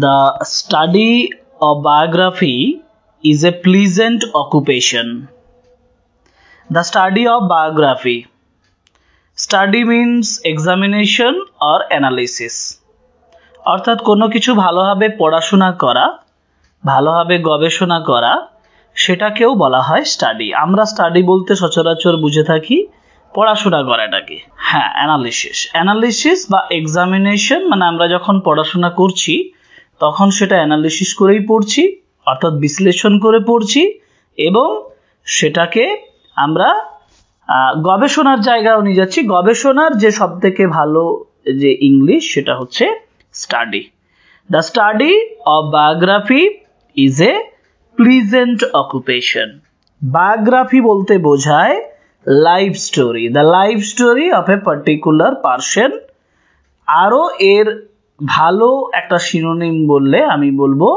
The study of biography is a pleasant occupation. The study of biography. Study means examination or analysis. অর্থাৎ কোনো কিছু ভালোভাবে পড়াশোনা করা, ভালোভাবে গবেষণা করা, সেটাকেও বলা হয় স্টাডি। আমরা স্টাডি বলতে সচরাচর বুঝে থাকি পড়াশোনা করাটাকে। হ্যাঁ, অ্যানালিসিস বা এক্সামিনেশন মানে আমরা যখন পড়াশোনা করছি তখন সেটা অ্যানালিসিস করেই পড়ছি, অর্থাৎ বিশ্লেষণ করে পড়ছি এবং সেটাকে আমরা গবেষণার জায়গাও নিয়ে যাচ্ছি। গবেষণার যে সবথেকে ভালো যে ইংলিশ সেটা হচ্ছে study. The study of biography is a pleasant occupation. Biography বলতে বোঝায় life story, the life story of a particular person. আরও এর ভালো একটা সিনোনিম বললে আমি বলবো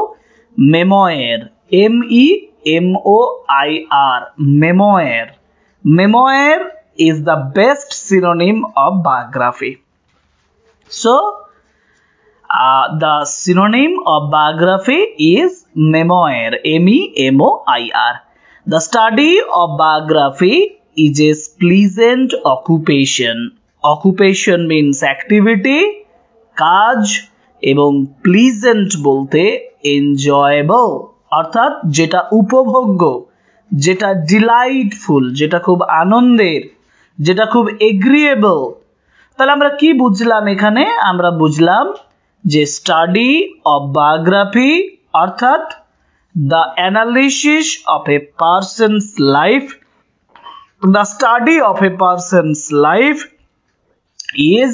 মেমোয়ার, MEMOIR, মেমোয়ার। Memoir is the best synonym of biography. So, the synonym of biography is memoir, MEMOIR. The study of biography is a pleasant occupation. Occupation means activity, কাজ, এবং pleasant বলতে enjoyable, অর্থাৎ যেটা উপভোগ্য, যেটা ডিলাইটফুল, যেটা খুব আনন্দের, যেটা খুব এগ্রিয়েবল। তাহলে আমরা কি বুঝলাম এখানে? আমরা বুঝলাম যে স্টাডি অফ বায়োগ্রাফি অর্থাৎ the analysis of A persons life, the study of A persons life is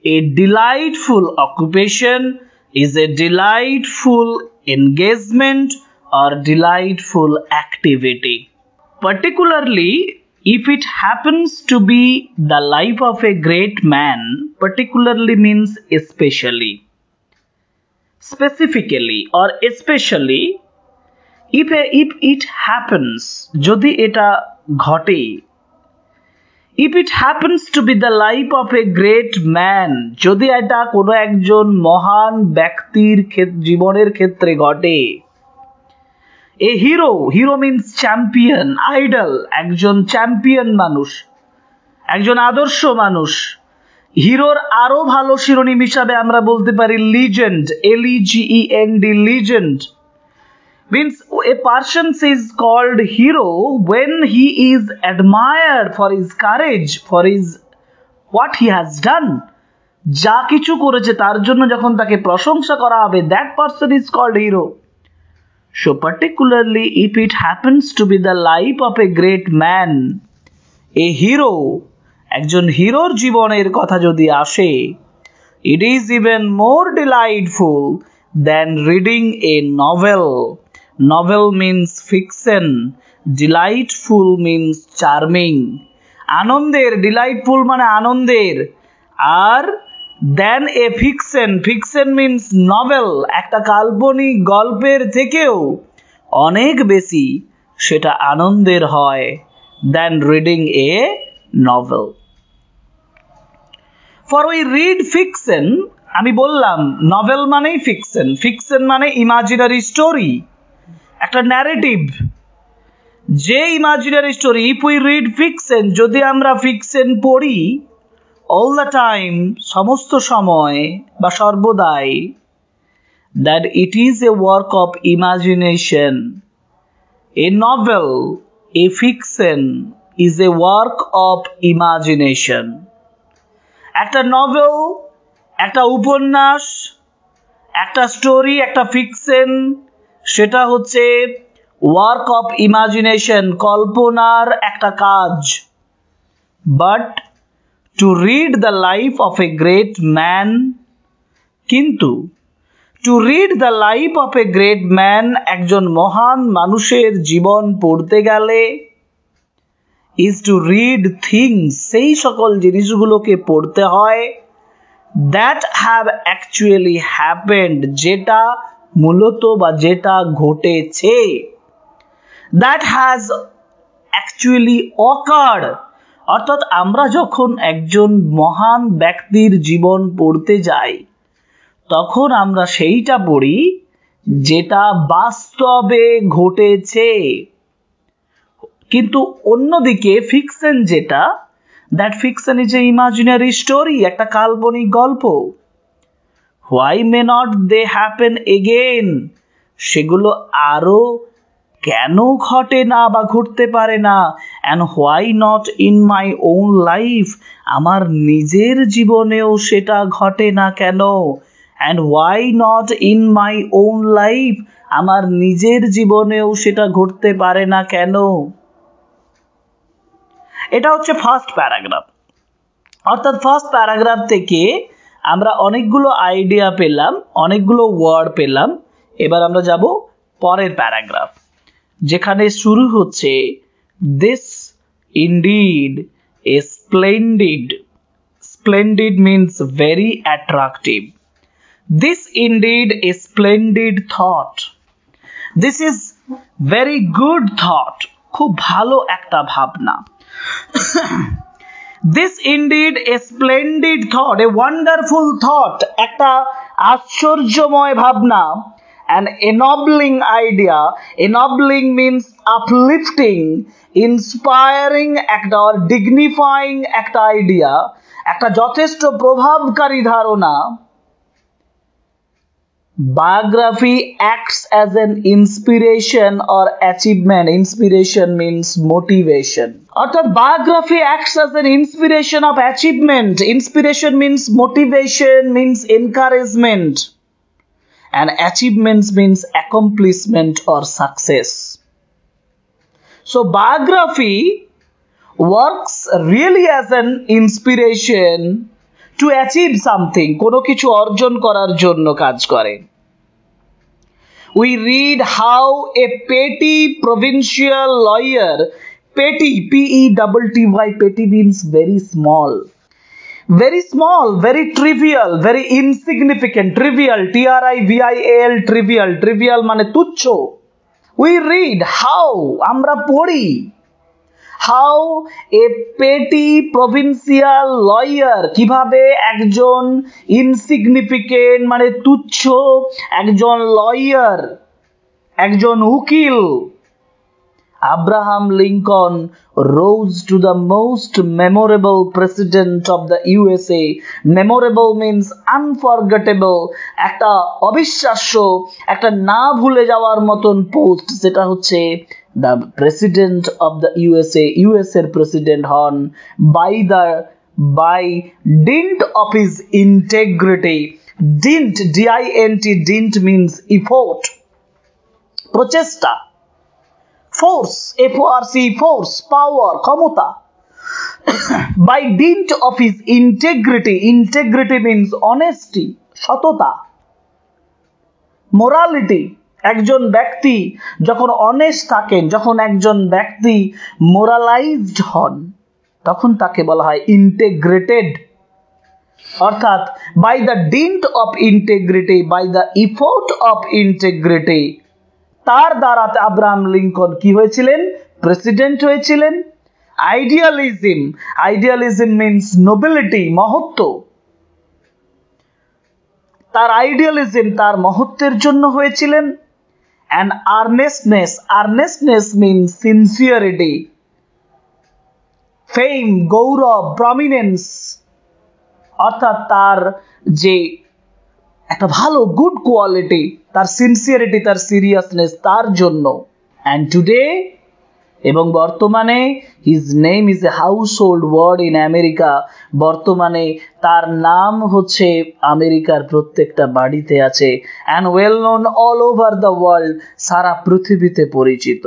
a delightful occupation, is a delightful engagement or delightful activity, particularly if it happens to be the life of a great man. Particularly means especially, specifically or especially if it happens, jodi eta ghote, if it happens to be the life of a great man, jodi eta kono ekjon mohan byaktir জীবনের ক্ষেত্রে ঘটে। A hero means champion, idol, একজন champion মানুষ, একজন আদর্শ মানুষ। হিরোর আরো ভালো শিরোনাম হিসাবে আমরা বলতে পারি legend, LEGEND, legend means a person is called hero when he is admired for his courage, for his what he has done, যা কিছু করেছে তার জন্য যখন তাকে প্রশংসা করা হবে, that person is called hero. So particularly if it happens to be the life of a great man, a hero, একজন হিরোর জীবনের কথা যদি আসে, it is even more delightful than reading a novel. Novel means fiction, delightful means charming. আনন্দের, delightful মানে আনন্দের, আর then a fiction, fiction means novel, একটা কাল্পনিক গল্পের থেকেও অনেক বেশি সেটা আনন্দের হয় then reading a novel. For we read fiction, আমি বললাম নভেল মানেই ফিকশন, ফিকশন মানে ইমাজিনারি স্টোরি, একটা ন্যারেটিভ, যে imaginary story. If we read fiction, যদি আমরা ফিকশন পড়ি all the time, সমস্ত সময় বা সর্বদাই, that it is a work of imagination. A novel, a fiction is a work of imagination. একটা নভেল, একটা উপন্যাস, একটা স্টোরি, একটা ফিকশন, সেটা হচ্ছে ওয়ার্ক অফ ইমাজিনেশন, কল্পনার একটা কাজ। But to read the life of a great man, কিন্তু to read the life of a great man, একজন মহান মানুষের জীবন পড়তে গেলে, is to read things, সেই সকল জিনিসগুলোকে পড়তে হয়, that have actually happened, যেটা মূলত বা যেটা ঘটেছে, that has actually occurred, অর্থাৎ আমরা যখন একজন মহান ব্যক্তির জীবন পড়তে যাই তখন আমরা সেইটা পড়ি যেটা বাস্তবে ঘটেছে। কিন্তু অন্যদিকে ফিকশন যেটা, that fiction is a imaginary story, একটা কাল্পনিক গল্প। Why may not they happen again, সেগুলো আরো কেন ঘটে না বা ঘটতে পারে না। And why not in my own life, আমার নিজের জীবনেও সেটা ঘটে না কেন। And why not in my own life, আমার নিজের জীবনেও সেটা ঘটতে পারে না কেন। এটা হচ্ছে ফার্স্ট প্যারাগ্রাফ। অর্থাৎ ফার্স্ট প্যারাগ্রাফ থেকে আমরা অনেকগুলো আইডিয়া পেলাম, অনেকগুলো ওয়ার্ড পেলাম। এবার আমরা যাব পরের প্যারাগ্রাফ, যেখানে শুরু হচ্ছে this indeed A splendid. Splendid means very attractive. This indeed A splendid thought. This is very good thought, খুব ভালো একটা ভাবনা। This indeed a splendid thought, a wonderful thought, একটা আশ্চর্যময় ভাবনা, an ennobling idea. Ennobling means uplifting, inspiring একটা or dignifying একটা idea, একটা যথেষ্ট প্রভাবকারী ধারণা। Biography acts as an inspiration or achievement. Inspiration means motivation. অর্থাৎ biography acts as an inspiration of achievement. Inspiration means motivation, means encouragement. And achievements means accomplishment or success. So biography works really as an inspiration to achieve something, কোনো কিছু অর্জন করার জন্য কাজ করে। We read how a petty provincial lawyer, petty, P-E-T-T-Y, petty means very small, very trivial, very insignificant, trivial, T-R-I-V-I-A-L, trivial, trivial মানে তুচ্ছ। We read how, আমরা পড়ি, how a petty provincial lawyer, কিভাবে একজন ইনসিগনিফিকেন্ট মানে তুচ্ছ একজন লয়ার, একজন উকিল, Abraham Lincoln rose to the most memorable president of the USA. Memorable means unforgettable, একটা অবিশ্বাস্য, একটা না ভুলে যাওয়ার মতন পোস্ট, সেটা হচ্ছে the president of the USA. US এর প্রেসিডেন্ট হন by dint of his integrity. Dint, D-I-N-T, dint means effort, প্রচেষ্টা, force, F-O-R-C, force, power, ক্ষমতা। By dint of his integrity, integrity means honesty, সততা, morality। একজন ব্যক্তি যখন অনেস্ট থাকেন, যখন একজন ব্যক্তি মোরালাইজড হন, তখন তাকে বলা হয় ইন্টেগ্রেটেড। অর্থাৎ by the dint of integrity, by the effort of integrity, তার দ্বারা আব্রাহাম লিঙ্কন কি হয়েছিলেন? প্রেসিডেন্ট হয়েছিলেন। আইডিয়ালিজম, আইডিয়ালিজম মিন্স নোবেলিটি, মহত্ব। তার আইডিয়ালিজম তার মহত্বের জন্য হয়েছিলেন। And earnestness, earnestness means sincerity, fame, Gaurav, prominence, অর্থাৎ তার যে একটা ভালো গুড কোয়ালিটি, তার সিনসিয়ারিটি, তার সিরিয়াসনেস, তার জন্য। And today, এবং বর্তমানে his name is a household word in America. বর্তমানে তার নাম হচ্ছে আমেরিকার প্রত্যেকটা বাড়িতে আছে, and well known all over the world, সারা পৃথিবীতে পরিচিত।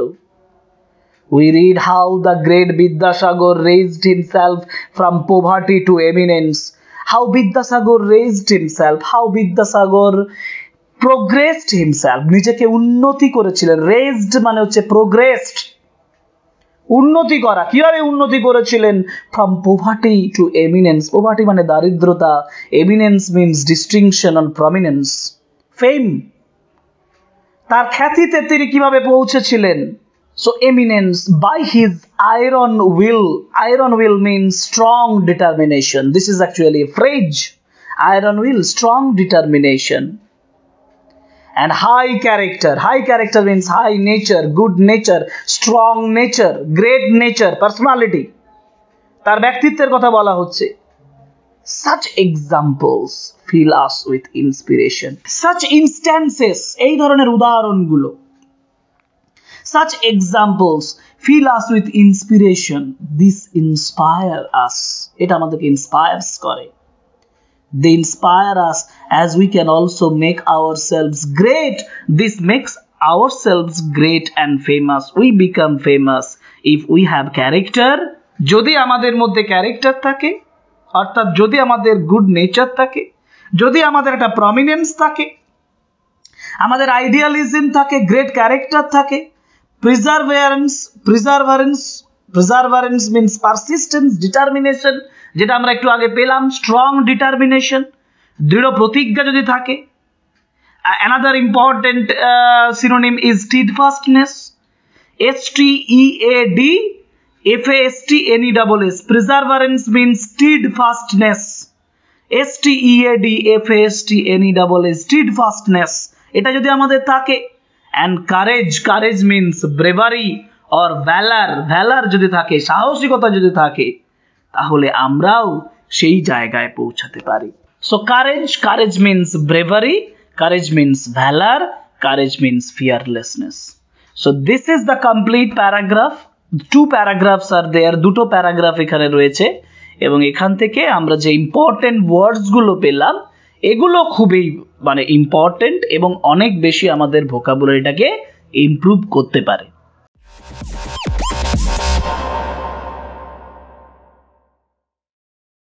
We read how the great Vidyasagar raised himself from poverty to eminence. How Vidyasagar raised himself, how Vidyasagar progressed himself, নিজেকে উন্নতি করেছিলেন। Raised মানে হচ্ছে progressed, উন্নতি করা। কিভাবে উন্নতি করেছিলেন? From poverty to eminence. Poverty মানে দারিদ্রতা, eminence means distinction on prominence, fame. তার খ্যাতিতে তিনি কিভাবে পৌঁছেছিলেন? So eminence by his iron will. Iron will means strong determination. This is actually a phrase. iron will, strong determination. And high character means high nature, good nature, strong nature, great nature, personality. তার ব্যক্তিত্বের কথা বলা হচ্ছে। Such examples fill us with inspiration. Such instances, এই ধরনের উদাহরণগুলো, such examples fill us with inspiration. This inspire us. এটা আমাদেরকে inspires করে। They inspire us as we can also make ourselves great. This makes ourselves great and famous. We become famous if we have character. যদি আমাদের মধ্যে character থাকে, অর্থাৎ যদি আমাদের গুড নেচার থাকে, যদি আমাদের একটা প্রমিনেন্স থাকে, আমাদের আইডিয়ালিজম থাকে, গ্রেট ক্যারেক্টার থাকে, প্রিজারভারেন্স মিন্স পারসিস্টেন্স, ডিটারমিনেশন, যেটা আমরা একটু আগে পেলাম, স্ট্রং ডিটারমিনেশন, দৃঢ় প্রতিজ্ঞা যদি থাকে। Another important synonym is steadfastness, STEADFASTNESS. Perseverance means steadfastness. STEADFASTNESS, steadfastness. এটা যদি আমাদের থাকে। And courage means bravery or valor যদি থাকে, সাহসিকতা যদি থাকে, তাহলে আমরাও সেই জায়গায় পৌঁছাতে পারি। So courage means bravery, courage means valor, courage means fearlessness. So this is the complete paragraph. Two paragraphs are there, দুটো প্যারাগ্রাফ এখানে রয়েছে, এবং এখান থেকে আমরা যে ইম্পর্টেন্ট ওয়ার্ডসগুলো পেলাম এগুলো খুবই ইম্পর্টেন্ট এবং অনেক বেশি আমাদের ভোকাবুলারিটাকে ইমপ্রুভ করতে পারে।